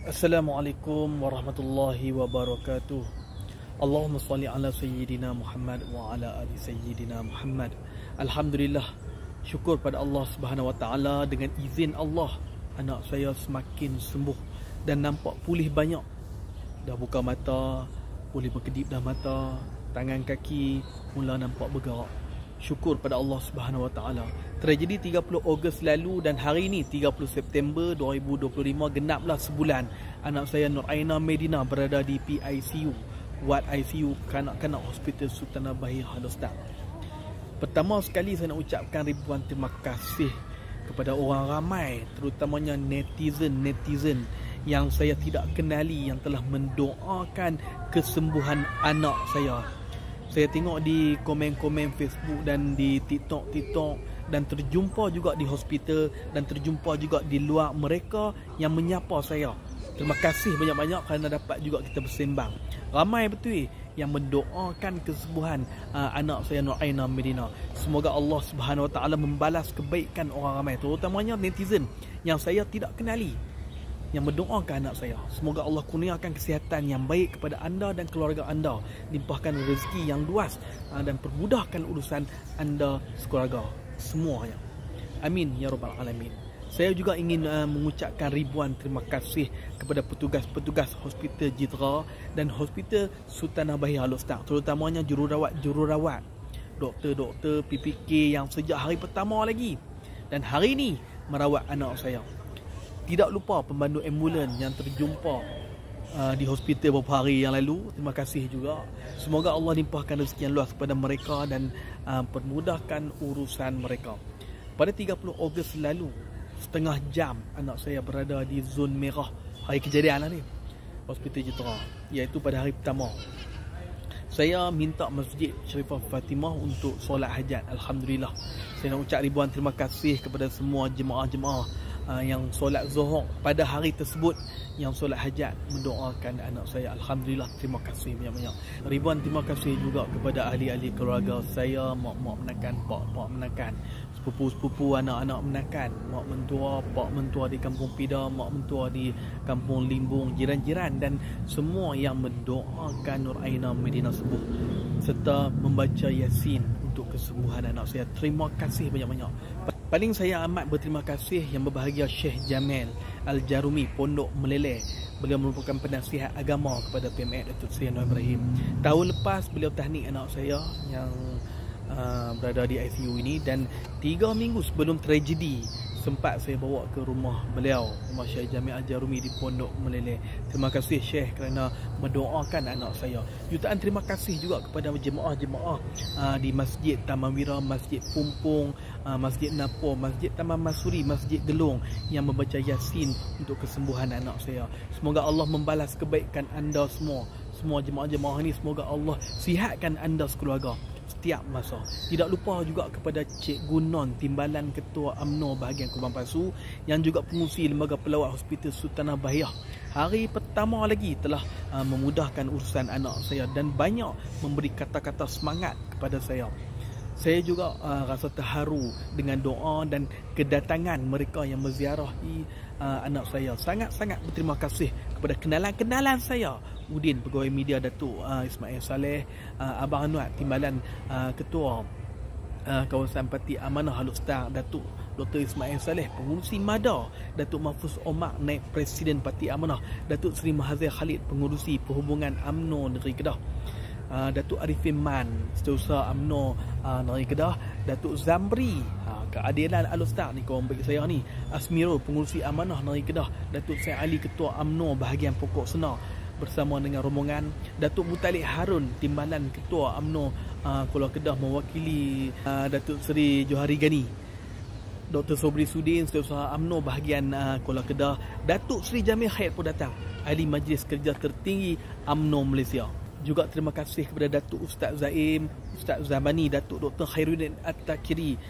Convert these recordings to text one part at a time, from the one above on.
Assalamualaikum warahmatullahi wabarakatuh. Allahumma salli ala sayyidina Muhammad wa ala ali sayyidina Muhammad. Alhamdulillah, syukur pada Allah Subhanahu wa taala, dengan izin Allah anak saya semakin sembuh dan nampak pulih banyak. Dah buka mata, boleh berkedip dah mata, tangan kaki mula nampak bergerak. Syukur pada Allah Subhanahu wa taala. Tragedi 30 Ogos lalu dan hari ini 30 September 2025 genaplah sebulan anak saya Nur Aina Medina berada di PICU, ward ICU kanak-kanak Hospital Sultanah Bahir Halostar. Pertama sekali saya nak ucapkan ribuan terima kasih kepada orang ramai, terutamanya netizen yang saya tidak kenali yang telah mendoakan kesembuhan anak saya. Saya tengok di komen-komen Facebook dan di TikTok dan terjumpa juga di hospital dan terjumpa juga di luar mereka yang menyapa saya. Terima kasih banyak-banyak kerana dapat juga kita bersembang. Ramai betul yang mendoakan kesembuhan anak saya Nur Aina Medina. Semoga Allah Subhanahu Wa Taala membalas kebaikan orang ramai, terutamanya netizen yang saya tidak kenali, yang mendoakan anak saya. Semoga Allah kurniakan kesihatan yang baik kepada anda dan keluarga anda, limpahkan rezeki yang luas dan permudahkan urusan anda sekeluarga semuanya. Amin ya rabbal alamin. Saya juga ingin mengucapkan ribuan terima kasih kepada petugas-petugas Hospital Jitra dan Hospital Sultanah Bahir Halostar, terutamanya jururawat, doktor-doktor PPK yang sejak hari pertama lagi dan hari ini merawat anak saya. Tidak lupa pemandu ambulan yang terjumpa di hospital beberapa hari yang lalu. Terima kasih juga. Semoga Allah limpahkan rezeki yang luas kepada mereka dan permudahkan urusan mereka. Pada 30 Ogos lalu, setengah jam anak saya berada di zon merah. Hari kejadian lah ni, Hospital Jitra, iaitu pada hari pertama. Saya minta Masjid Sharifah Fatimah untuk solat hajat. Alhamdulillah. Saya nak ucap ribuan terima kasih kepada semua jemaah-jemaah yang solat Zuhur pada hari tersebut, yang solat hajat mendoakan anak saya. Alhamdulillah, terima kasih banyak-banyak. Ribuan terima kasih juga kepada ahli-ahli keluarga saya, mak-mak menakan, pak-pak menakan, sepupu-sepupu anak-anak menakan, mak mentua, pak mentua di Kampung Pida, mak mentua di Kampung Limbung, jiran-jiran dan semua yang mendoakan Nur Aina Medina sembuh serta membaca Yasin untuk kesembuhan anak saya. Terima kasih banyak-banyak. Paling saya amat berterima kasih yang berbahagia Syekh Jamil Al-Jarumi, Pondok Meleleh. Beliau merupakan penasihat agama kepada PMS Datuk Seri Anwar Ibrahim. Tahun lepas beliau tahnik anak saya yang berada di ICU ini, dan 3 minggu sebelum tragedi sempat saya bawa ke rumah beliau, rumah Syekh Jamil Al-Jarumi di Pondok Meleleh. Terima kasih Syekh kerana mendoakan anak saya. Jutaan terima kasih juga kepada jemaah-jemaah di Masjid Taman Wira, Masjid Pumpung, Masjid Napor, Masjid Taman Masuri, Masjid Gelong yang membaca Yasin untuk kesembuhan anak saya. Semoga Allah membalas kebaikan anda semua jemaah-jemaah ini. Semoga Allah sihatkan anda sekeluarga setiap masa. Tidak lupa juga kepada Cikgu Non, Timbalan Ketua UMNO bahagian Kubang Pasu, yang juga pengurusi Lembaga Pelawat Hospital Sultanah Bahir. Hari pertama lagi telah memudahkan urusan anak saya dan banyak memberi kata-kata semangat kepada saya. Saya juga rasa terharu dengan doa dan kedatangan mereka yang menziarahi anak saya. Sangat-sangat berterima kasih kepada kenalan-kenalan saya. Udin, Pegawai Media Datuk Ismail Saleh, Abang Anwar, Timbalan Ketua Kawasan Parti Amanah Halostar, Datuk Dr. Ismail Saleh, Pengurusi MADA, Datuk Mahfuz Omar, Naib Presiden Parti Amanah, Datuk Seri Mahathir Khalid, Pengurusi Perhubungan UMNO Negeri Kedah, Datuk Arifin Man, Setiausaha UMNO Negeri Kedah, Datuk Zamri Keadilan Alostar ni kawan baik saya ni, Asmirul, Pengurusi Amanah Negeri Kedah, Datuk Syed Ali, Ketua UMNO bahagian Pokok Senar bersama dengan rombongan, Datuk Mutalik Harun, Timbalan Ketua UMNO Kuala Kedah mewakili Datuk Seri Johari Gani, Dr. Sobri Sudin, Setiausaha UMNO bahagian Kuala Kedah, Datuk Seri Jamil Khair pun datang, Ahli Majlis Kerja Tertinggi UMNO Malaysia. Juga terima kasih kepada Datuk Ustaz Zaim, Ustaz Zamani, Datuk Dr. Khairuddin At-Takiri,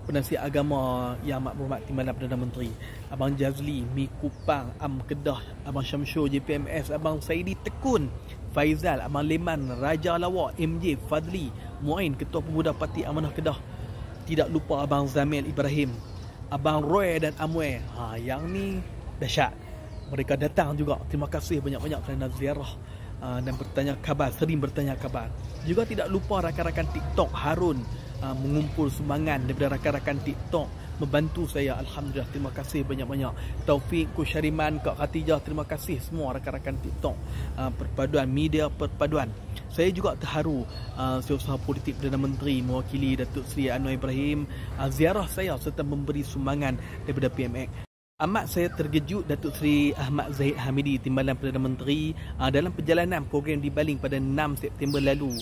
penasihat agama yang amat berhormat Timbalan Perdana Menteri, Abang Jazli, Mi Kupang, Am Kedah, Abang Syamsul, JPMS, Abang Saidi Tekun, Faizal, Abang Leman, Raja Lawak, MJ Fadli, Muain, Ketua Pemuda Parti Amanah Kedah. Tidak lupa Abang Zamil Ibrahim, Abang Roy dan Amwe. Yang ni dahsyat. mereka datang juga. Terima kasih banyak-banyak kerana ziarah dan bertanya khabar, sering bertanya khabar. Juga tidak lupa rakan-rakan TikTok Harun mengumpul sumbangan daripada rakan-rakan TikTok, membantu saya. Alhamdulillah, terima kasih banyak-banyak. Taufik, Kusyariman, Kak Khatijah, terima kasih semua rakan-rakan TikTok. Perpaduan, media perpaduan. Saya juga terharu Setiausaha Politik Perdana Menteri mewakili Datuk Seri Anwar Ibrahim ziarah saya serta memberi sumbangan daripada PMX. Amat saya terkejut Datuk Seri Ahmad Zahid Hamidi, Timbalan Perdana Menteri, dalam perjalanan program di Baling pada 6 September lalu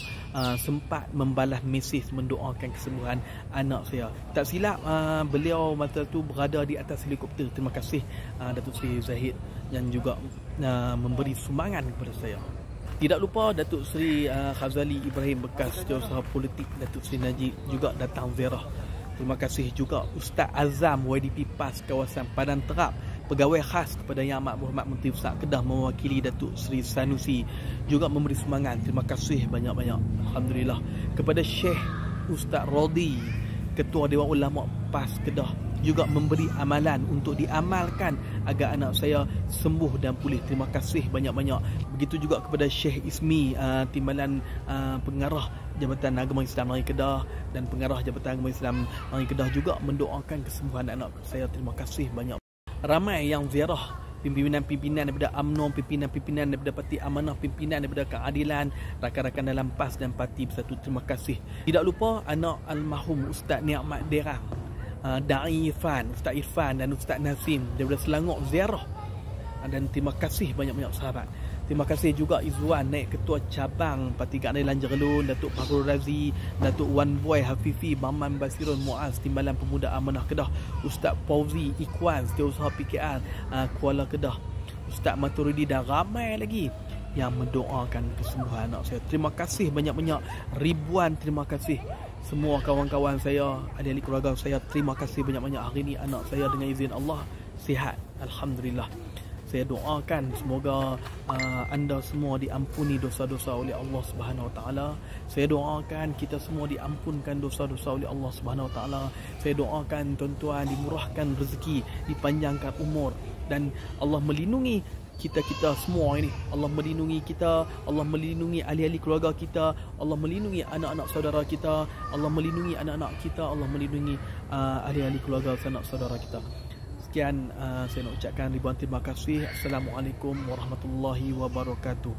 sempat membalas mesej mendoakan kesembuhan anak saya. Tak silap beliau masa tu berada di atas helikopter. Terima kasih Datuk Seri Zahid yang juga memberi sumbangan kepada saya. Tidak lupa Datuk Seri Khazali Ibrahim bekas Setiausaha Politik Datuk Seri Najib juga datang ziarah. Terima kasih juga Ustaz Azam YDP PAS kawasan Padang Terap, pegawai khas kepada Yang Amat Berhormat Menteri Pusat Kedah mewakili Datuk Seri Sanusi juga memberi sumbangan. Terima kasih banyak-banyak. Alhamdulillah. Kepada Syekh Ustaz Rodi, Ketua Dewan Ulama PAS Kedah, juga memberi amalan untuk diamalkan agar anak saya sembuh dan pulih. Terima kasih banyak-banyak. Begitu juga kepada Syekh Ismi, Timbalan Pengarah Jabatan Agama Islam Negeri Kedah dan Pengarah Jabatan Agama Islam Negeri Kedah juga mendoakan kesembuhan anak saya. Terima kasih banyak. Ramai yang ziarah, pimpinan-pimpinan daripada UMNO, pimpinan-pimpinan daripada Parti Amanah, pimpinan daripada Keadilan, rakan-rakan dalam PAS dan Parti Bersatu. Terima kasih. Tidak lupa anak almarhum Ustaz Ni'mat Derang, Da'i Irfan, Ustaz Irfan dan Ustaz Nazim daripada Selangor ziarah. Dan terima kasih banyak-banyak sahabat. Terima kasih juga Izzuan, naik ketua cabang Parti Keadilan Jerlun, Datuk Fahrul Razi, Datuk Wan Boy Hafifi, Maman Basirun Muaz, Timbalan Pemuda Amanah Kedah, Ustaz Fauzi Ikhwan, Setiausaha PKR Kuala Kedah, Ustaz Maturidi dan ramai lagi yang mendoakan kesembuhan anak saya. Terima kasih banyak-banyak, ribuan terima kasih. Semua kawan-kawan saya, adik-adik keluarga saya, terima kasih banyak-banyak. Hari ini anak saya dengan izin Allah sihat. Alhamdulillah. Saya doakan semoga anda semua diampuni dosa-dosa oleh Allah Subhanahu Wa Taala. Saya doakan kita semua diampunkan dosa-dosa oleh Allah Subhanahu Wa Taala. Saya doakan tuan-tuan dimurahkan rezeki, dipanjangkan umur dan Allah melindungi kita semua ini. Allah melindungi kita, Allah melindungi ahli-ahli keluarga kita, Allah melindungi anak-anak saudara kita, Allah melindungi anak-anak kita, Allah melindungi ahli-ahli keluarga sanak saudara kita. Sekian saya nak ucapkan ribuan terima kasih. Assalamualaikum warahmatullahi wabarakatuh.